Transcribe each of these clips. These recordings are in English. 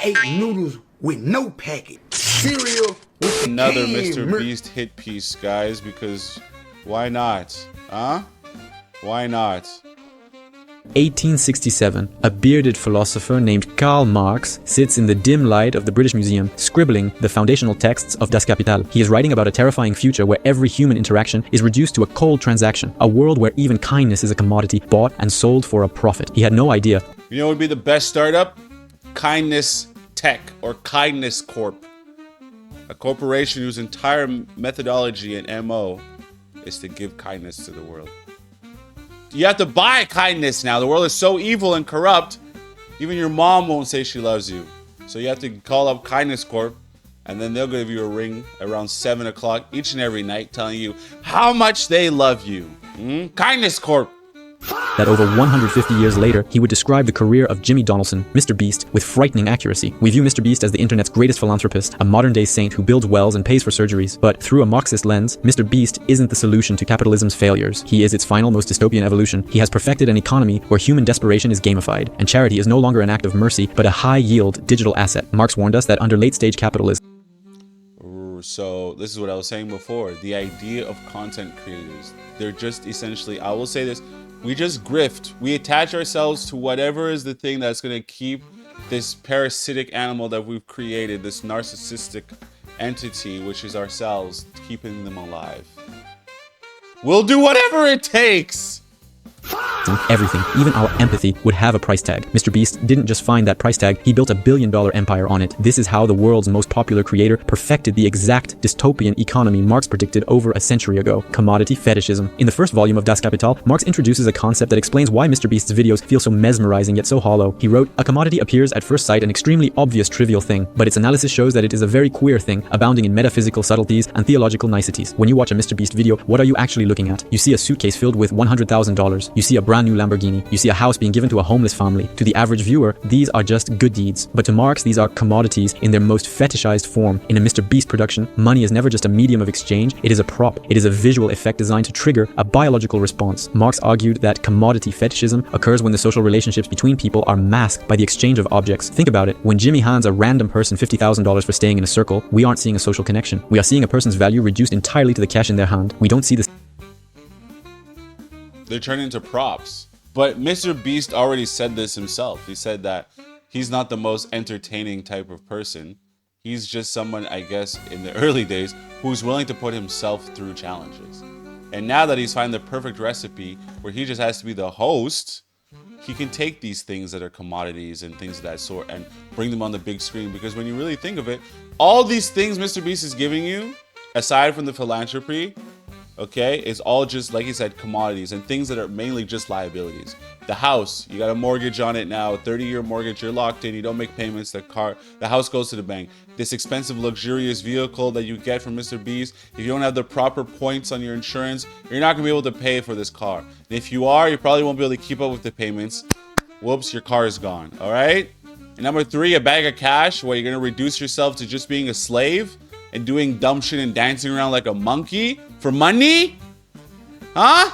ate noodles with no packet. Cereal with another MrBeast hit piece, guys, because why not? Huh? Why not? 1867, a bearded philosopher named Karl Marx sits in the dim light of the British Museum, scribbling the foundational texts of Das Kapital. He is writing about a terrifying future where every human interaction is reduced to a cold transaction, a world where even kindness is a commodity bought and sold for a profit. He had no idea. You know what would be the best startup? Kindness Tech, or Kindness Corp. A corporation whose entire methodology and MO is to give kindness to the world. You have to buy kindness now. The world is so evil and corrupt, even your mom won't say she loves you. So you have to call up Kindness Corp, and then they'll give you a ring around 7 o'clock each and every night telling you how much they love you. Kindness Corp. That over 150 years later, he would describe the career of Jimmy Donaldson, MrBeast, with frightening accuracy. We view MrBeast as the internet's greatest philanthropist, a modern-day saint who builds wells and pays for surgeries. But through a Marxist lens, MrBeast isn't the solution to capitalism's failures. He is its final, most dystopian evolution. He has perfected an economy where human desperation is gamified, and charity is no longer an act of mercy, but a high-yield digital asset. Marx warned us that under late-stage capitalism, so this is what I was saying before. The idea of content creators, they're just essentially, I will say this, we just grift. We attach ourselves to whatever is the thing that's going to keep this parasitic animal that we've created, this narcissistic entity, which is ourselves, keeping them alive. We'll do whatever it takes. Everything, even our empathy, would have a price tag. MrBeast didn't just find that price tag, he built a billion-dollar empire on it. This is how the world's most popular creator perfected the exact dystopian economy Marx predicted over a century ago: commodity fetishism. In the first volume of Das Kapital, Marx introduces a concept that explains why MrBeast's videos feel so mesmerizing yet so hollow. He wrote, "A commodity appears at first sight an extremely obvious trivial thing, but its analysis shows that it is a very queer thing, abounding in metaphysical subtleties and theological niceties." When you watch a MrBeast video, what are you actually looking at? You see a suitcase filled with $100,000. You see a brand new Lamborghini. You see a house being given to a homeless family. To the average viewer, these are just good deeds. But to Marx, these are commodities in their most fetishized form. In a MrBeast production, money is never just a medium of exchange, it is a prop. It is a visual effect designed to trigger a biological response. Marx argued that commodity fetishism occurs when the social relationships between people are masked by the exchange of objects. Think about it. When Jimmy hands a random person $50,000 for staying in a circle, we aren't seeing a social connection. We are seeing a person's value reduced entirely to the cash in their hand. We don't see this. They're turning into props. But MrBeast already said this himself. He said that he's not the most entertaining type of person. He's just someone, I guess, in the early days, who's willing to put himself through challenges. And now that he's found the perfect recipe where he just has to be the host, he can take these things that are commodities and things of that sort and bring them on the big screen. Because when you really think of it, all these things MrBeast is giving you, aside from the philanthropy, okay, it's all just, like he said, commodities and things that are mainly just liabilities. The house, you got a mortgage on it now, 30-year mortgage, you're locked in, you don't make payments, the house goes to the bank. This expensive, luxurious vehicle that you get from MrBeast, if you don't have the proper points on your insurance, you're not gonna be able to pay for this car. And if you are, you probably won't be able to keep up with the payments. Whoops, your car is gone, all right? And number 3, a bag of cash, where you're gonna reduce yourself to just being a slave and doing dumb shit and dancing around like a monkey for money? Huh?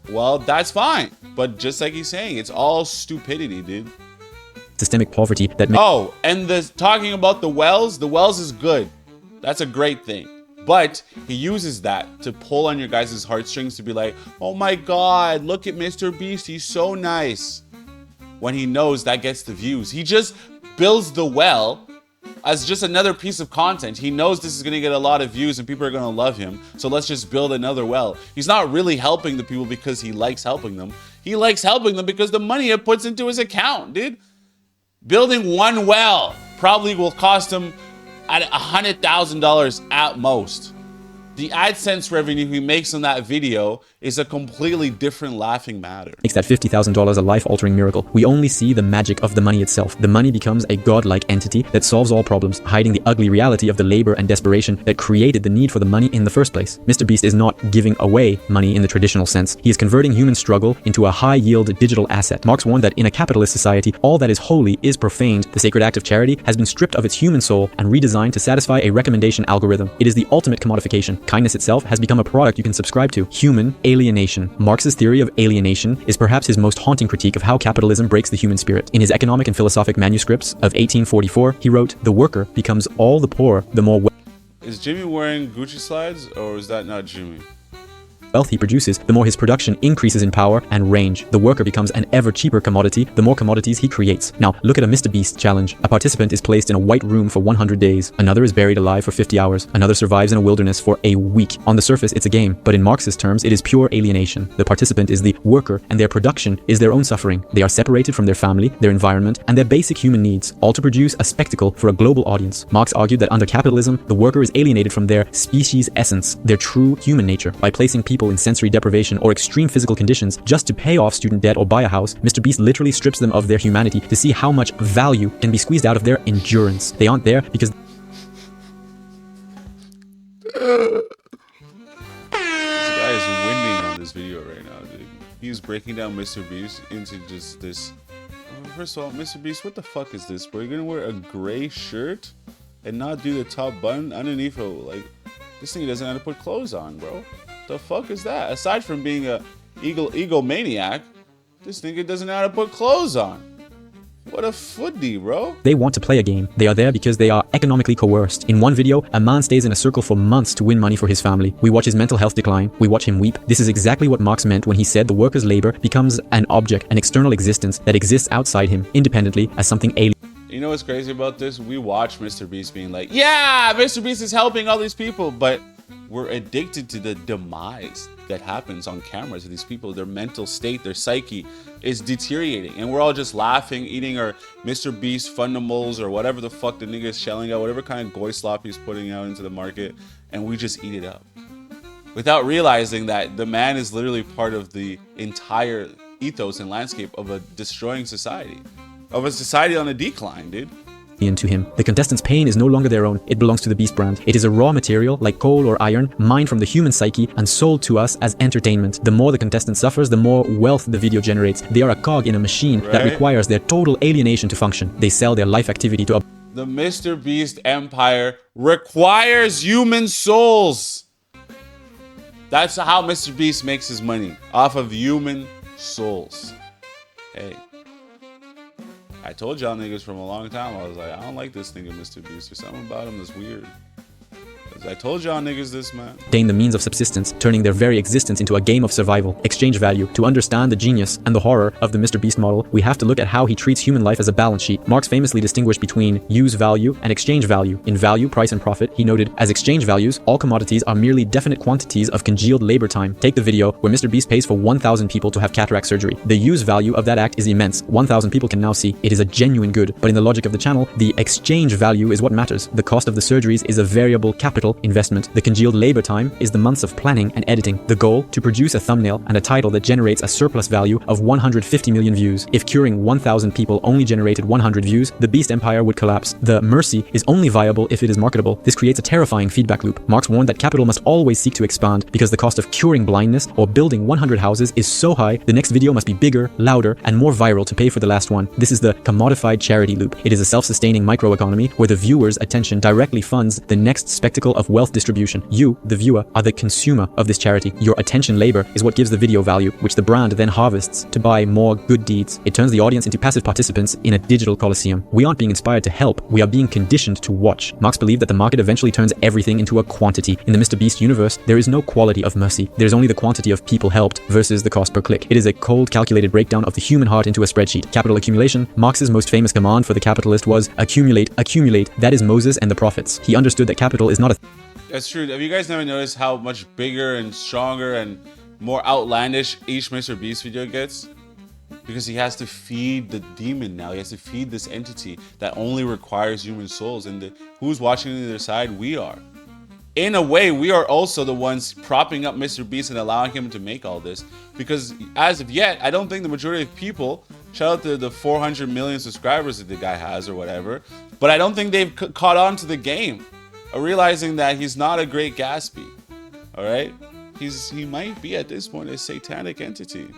Well, that's fine. But just like he's saying, it's all stupidity, dude. Systemic poverty that Oh, and talking about the wells is good. That's a great thing. But he uses that to pull on your guys' heartstrings to be like, oh my God, look at MrBeast, he's so nice. When he knows that gets the views. He just builds the well as just another piece of content. He knows this is going to get a lot of views and people are going to love him. So let's just build another well. He's not really helping the people because he likes helping them. He likes helping them because the money it puts into his account, dude. Building one well probably will cost him at $100,000 at most. The AdSense revenue he makes on that video is a completely different laughing matter. Makes that $50,000 a life-altering miracle. We only see the magic of the money itself. The money becomes a godlike entity that solves all problems, hiding the ugly reality of the labor and desperation that created the need for the money in the first place. MrBeast is not giving away money in the traditional sense. He is converting human struggle into a high-yield digital asset. Marx warned that in a capitalist society, all that is holy is profaned. The sacred act of charity has been stripped of its human soul and redesigned to satisfy a recommendation algorithm. It is the ultimate commodification. Kindness itself has become a product you can subscribe to. Human, alienation. Marx's theory of alienation is perhaps his most haunting critique of how capitalism breaks the human spirit. In his economic and philosophic manuscripts of 1844, he wrote, "The worker becomes all the poorer the more Is Jimmy wearing Gucci slides, or is that not Jimmy? wealth he produces, the more his production increases in power and range. The worker becomes an ever cheaper commodity, the more commodities he creates." Now, look at a MrBeast challenge. A participant is placed in a white room for 100 days. Another is buried alive for 50 hours. Another survives in a wilderness for a week. On the surface, it's a game, but in Marx's terms, it is pure alienation. The participant is the worker, and their production is their own suffering. They are separated from their family, their environment, and their basic human needs, all to produce a spectacle for a global audience. Marx argued that under capitalism, the worker is alienated from their species essence, their true human nature, by placing people in sensory deprivation or extreme physical conditions just to pay off student debt or buy a house. MrBeast literally strips them of their humanity to see how much value can be squeezed out of their endurance. They aren't there because This guy is winning on this video right now, dude. He's breaking down MrBeast into just this. First of all, MrBeast, what the fuck is this, bro? You're gonna wear a gray shirt and not do the top button underneath? Like, this thing doesn't know how to put clothes on, bro. The fuck is that? Aside from being a egomaniac, this nigga doesn't know how to put clothes on. What a footy, bro. they want to play a game. They are there because they are economically coerced. In one video, a man stays in a circle for months to win money for his family. We watch his mental health decline. We watch him weep. This is exactly what Marx meant when he said the worker's labor becomes an object, an external existence that exists outside him, independently, as something alien. You know what's crazy about this? We watch MrBeast being like, yeah, MrBeast is helping all these people, but we're addicted to the demise that happens on camera to these people. Their mental state, their psyche is deteriorating, and we're all just laughing, eating our MrBeast Fundamals or whatever the fuck the nigga is shelling out, whatever kind of goy slop he's putting out into the market, and we just eat it up without realizing that the man is literally part of the entire ethos and landscape of a destroying society, of a society on a decline, dude. To him. The contestants' pain is no longer their own. It belongs to the Beast brand. It is a raw material, like coal or iron, mined from the human psyche and sold to us as entertainment. The more the contestant suffers, the more wealth the video generates. They are a cog in a machine that requires their total alienation to function. They sell their life activity to The MrBeast empire requires human souls. That's how MrBeast makes his money, off of human souls. Hey, I told y'all niggas from a long time, I was like, I don't like this nigga MrBeast. There's something about him that's weird. I told y'all niggas this, man. obtain the means of subsistence, turning their very existence into a game of survival. Exchange value. To understand the genius and the horror of the MrBeast model, we have to look at how he treats human life as a balance sheet. Marx famously distinguished between use value and exchange value. In value, price, and profit, he noted, as exchange values, all commodities are merely definite quantities of congealed labor time. Take the video where MrBeast pays for 1,000 people to have cataract surgery. The use value of that act is immense. 1,000 people can now see. It is a genuine good. But in the logic of the channel, the exchange value is what matters. The cost of the surgeries is a variable capital investment. The congealed labor time is the months of planning and editing. The goal, to produce a thumbnail and a title that generates a surplus value of 150 million views. If curing 1,000 people only generated 100 views, the Beast empire would collapse. The mercy is only viable if it is marketable. This creates a terrifying feedback loop. Marx warned that capital must always seek to expand because the cost of curing blindness or building 100 houses is so high, the next video must be bigger, louder, and more viral to pay for the last one. This is the commodified charity loop. It is a self-sustaining microeconomy where the viewer's attention directly funds the next spectacle of wealth distribution. You, the viewer, are the consumer of this charity. Your attention labor is what gives the video value, which the brand then harvests to buy more good deeds. It turns the audience into passive participants in a digital coliseum. We aren't being inspired to help, we are being conditioned to watch. Marx believed that the market eventually turns everything into a quantity. In the MrBeast universe, there is no quality of mercy. There is only the quantity of people helped versus the cost per click. It is a cold, calculated breakdown of the human heart into a spreadsheet. Capital accumulation. Marx's most famous command for the capitalist was accumulate, accumulate. That is Moses and the prophets. He understood that capital is not a That's true. Have you guys never noticed how much bigger and stronger and more outlandish each MrBeast video gets? Because he has to feed the demon now. He has to feed this entity that only requires human souls. And who's watching on the other side? We are. In a way, we are also the ones propping up MrBeast and allowing him to make all this. Because as of yet, I don't think the majority of people, shout out to the 400 million subscribers that the guy has or whatever, but I don't think they've caught on to the game. Realizing that he's not a great Gatsby, all right? He might be at this point a satanic entity.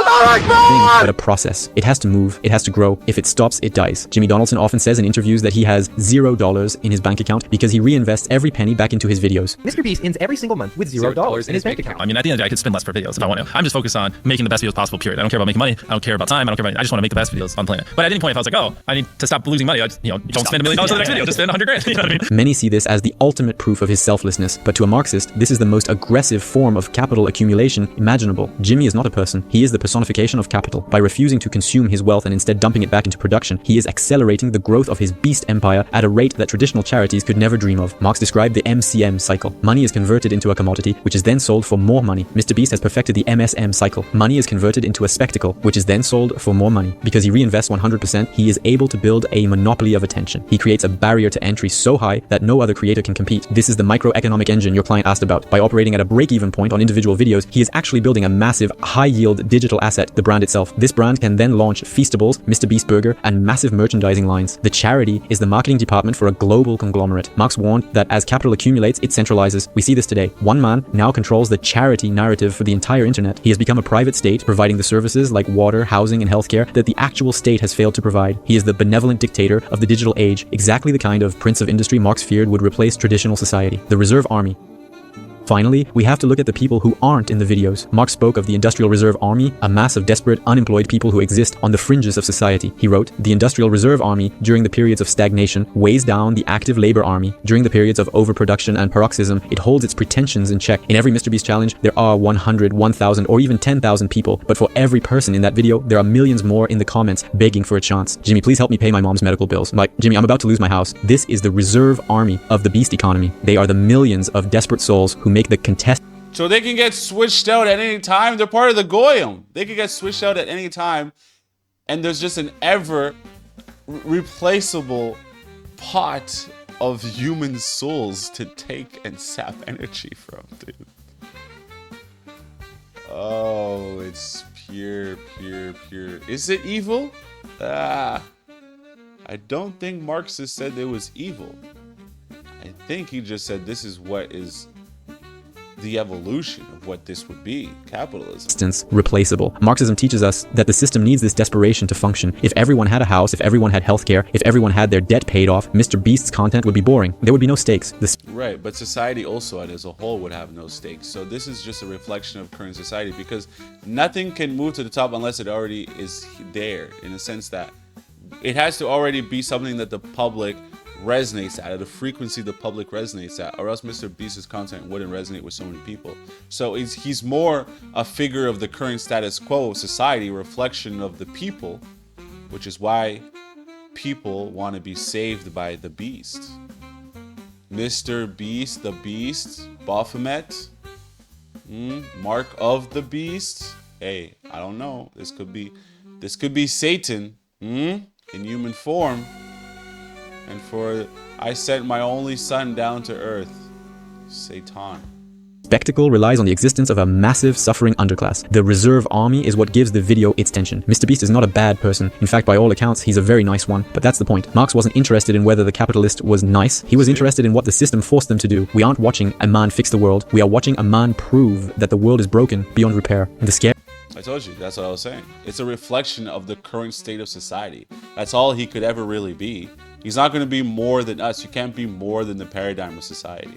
but a process. It has to move, it has to grow. If it stops, it dies. Jimmy Donaldson often says in interviews that he has $0 in his bank account because he reinvests every penny back into his videos. MrBeast ends every single month with $0 in his bank account. I mean, at the end of the day, I could spend less per videos if I want to. I'm just focused on making the best videos possible, period. I don't care about making money. I don't care about time. I don't care about, I just want to make the best videos on the planet. But at any point, if I was like, oh, I need to stop losing money, I just, don't spend $1 million on the next video, just spend 100 grand. You know what I mean? Many see this as the ultimate proof of his selflessness, but to a Marxist, this is the most aggressive form of capital accumulation imaginable. Jimmy is not a person. He is the personification of capital. By refusing to consume his wealth and instead dumping it back into production, he is accelerating the growth of his beast empire at a rate that traditional charities could never dream of. Marx described the MCM cycle. Money is converted into a commodity, which is then sold for more money. MrBeast has perfected the MSM cycle. Money is converted into a spectacle, which is then sold for more money. Because he reinvests 100%, he is able to build a monopoly of attention. He creates a barrier to entry so high that no other creator can compete. This is the microeconomic engine your client asked about. By operating at a break-even point on individual videos, he is actually building a massive, high-yield digital asset, the brand itself. This brand can then launch Feastables, MrBeast Burger, and massive merchandising lines. The charity is the marketing department for a global conglomerate. Marx warned that as capital accumulates, it centralizes. We see this today. One man now controls the charity narrative for the entire internet. He has become a private state, providing the services like water, housing, and healthcare that the actual state has failed to provide. He is the benevolent dictator of the digital age, exactly the kind of prince of industry Marx feared would replace traditional society. The reserve army. Finally, we have to look at the people who aren't in the videos. Marx spoke of the Industrial Reserve Army, a mass of desperate, unemployed people who exist on the fringes of society. He wrote, "The Industrial Reserve Army, during the periods of stagnation, weighs down the active labor army. During the periods of overproduction and paroxysm, it holds its pretensions in check. In every MrBeast challenge, there are 100, 1,000, or even 10,000 people, but for every person in that video, there are millions more in the comments begging for a chance. Jimmy, please help me pay my mom's medical bills. Like, Jimmy, I'm about to lose my house." This is the reserve army of the beast economy. They are the millions of desperate souls who make the contest. So they can get switched out at any time. They're part of the Goyim. They can get switched out at any time. And there's just an ever replaceable pot of human souls to take and sap energy from, dude. Oh, it's pure, pure, pure. Is it evil? I don't think Marxist said it was evil. I think he just said this is what is the evolution of what this would be, capitalism. Replaceable. Marxism teaches us that the system needs this desperation to function. If everyone had a house, if everyone had healthcare, if everyone had their debt paid off, MrBeast's content would be boring. There would be no stakes. Right, but society also as a whole would have no stakes. So this is just a reflection of current society, because nothing can move to the top unless it already is there, in the sense that it has to already be something that the public resonates at a frequency the public resonates at, or else MrBeast's content wouldn't resonate with so many people. So he's more a figure of the current status quo of society, reflection of the people, which is why people want to be saved by the beast. MrBeast, the beast, Baphomet, mark of the beast. Hey, I don't know. This could be Satan in human form. And for I sent my only son down to earth, Satan. Spectacle relies on the existence of a massive suffering underclass. The reserve army is what gives the video its tension. MrBeast is not a bad person. In fact, by all accounts, he's a very nice one. But that's the point. Marx wasn't interested in whether the capitalist was nice. He was interested in what the system forced them to do. We aren't watching a man fix the world. We are watching a man prove that the world is broken beyond repair. And the scare. I told you, that's what I was saying. It's a reflection of the current state of society. That's all he could ever really be. He's not going to be more than us. You can't be more than the paradigm of society.